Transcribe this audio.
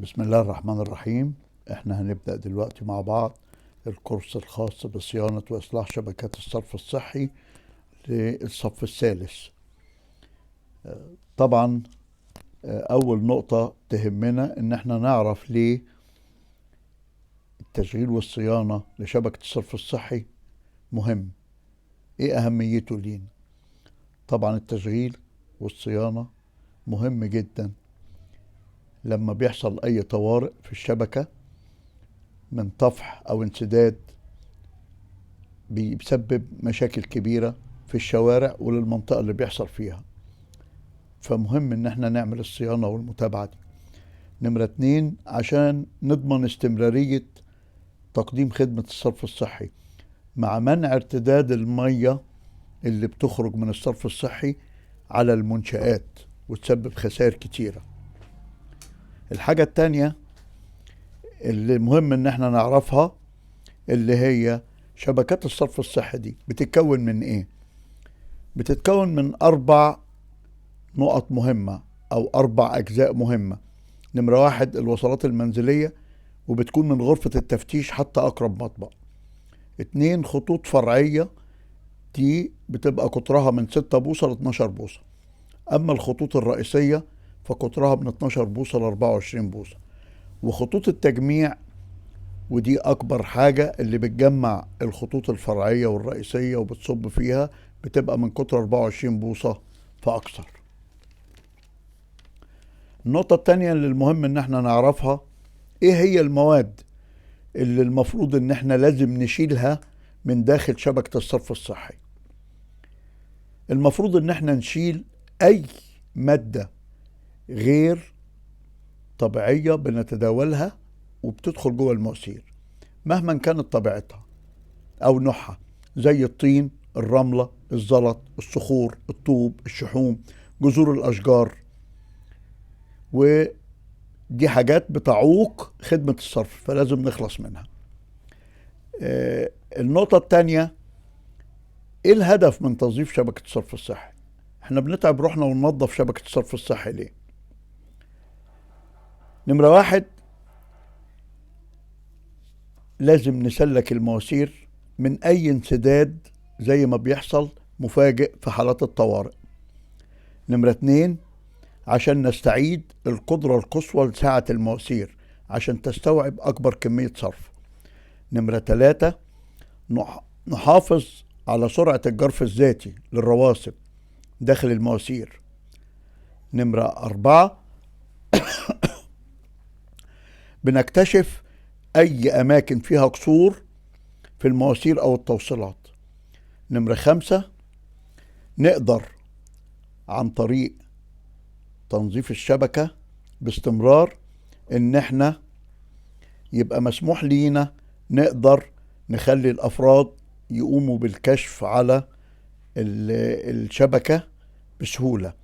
بسم الله الرحمن الرحيم. احنا هنبدأ دلوقتي مع بعض الكورس الخاص بصيانة وإصلاح شبكات الصرف الصحي للصف الثالث. طبعا أول نقطة تهمنا إن احنا نعرف ليه التشغيل والصيانة لشبكة الصرف الصحي مهم، ايه أهميته لينا. طبعا التشغيل والصيانة مهم جدا لما بيحصل أي طوارئ في الشبكة من طفح أو انسداد بيسبب مشاكل كبيرة في الشوارع وللمنطقة اللي بيحصل فيها، فمهم ان احنا نعمل الصيانة والمتابعة دي. نمرة 2، عشان نضمن استمرارية تقديم خدمة الصرف الصحي مع منع ارتداد المية اللي بتخرج من الصرف الصحي على المنشآت وتسبب خسائر كتيرة. الحاجة التانية اللي مهم ان احنا نعرفها اللي هي شبكات الصرف الصحي دي بتتكون من ايه؟ بتتكون من 4 نقط مهمة أو 4 أجزاء مهمة. نمرة 1 الوصلات المنزلية، وبتكون من غرفة التفتيش حتى أقرب مطبق. 2 خطوط فرعية، دي بتبقى قطرها من 6 بوصة ل 12 بوصة. أما الخطوط الرئيسية فقطرها من 12 بوصة ل 24 بوصة. وخطوط التجميع، ودي أكبر حاجة اللي بتجمع الخطوط الفرعية والرئيسية وبتصب فيها، بتبقى من قطر 24 بوصة فأكثر. النقطة التانية اللي المهم ان احنا نعرفها ايه هي المواد اللي المفروض ان احنا لازم نشيلها من داخل شبكة الصرف الصحي. المفروض ان احنا نشيل اي مادة غير طبيعية بنتداولها وبتدخل جوه المواسير مهما كانت طبيعتها او نوعها، زي الطين، الرملة، الزلط، الصخور، الطوب، الشحوم، جذور الاشجار، ودي حاجات بتعوق خدمة الصرف فلازم نخلص منها. النقطة التانية، ايه الهدف من توظيف شبكة الصرف الصحي؟ احنا بنتعب روحنا وننظف شبكة الصرف الصحي ليه؟ نمرة 1، لازم نسلك المواسير من اي انسداد زي ما بيحصل مفاجئ في حالات الطوارئ. نمرة 2، عشان نستعيد القدرة القصوى لسعة المواسير عشان تستوعب اكبر كمية صرف. نمرة 3، نحافظ على سرعة الجرف الذاتي للرواسب داخل المواسير. نمرة 4، بنكتشف أي أماكن فيها قصور في المواسير أو التوصيلات. نمرة 5، نقدر عن طريق تنظيف الشبكة باستمرار إن احنا يبقى مسموح لينا نقدر نخلي الأفراد يقوموا بالكشف على الشبكة بسهولة.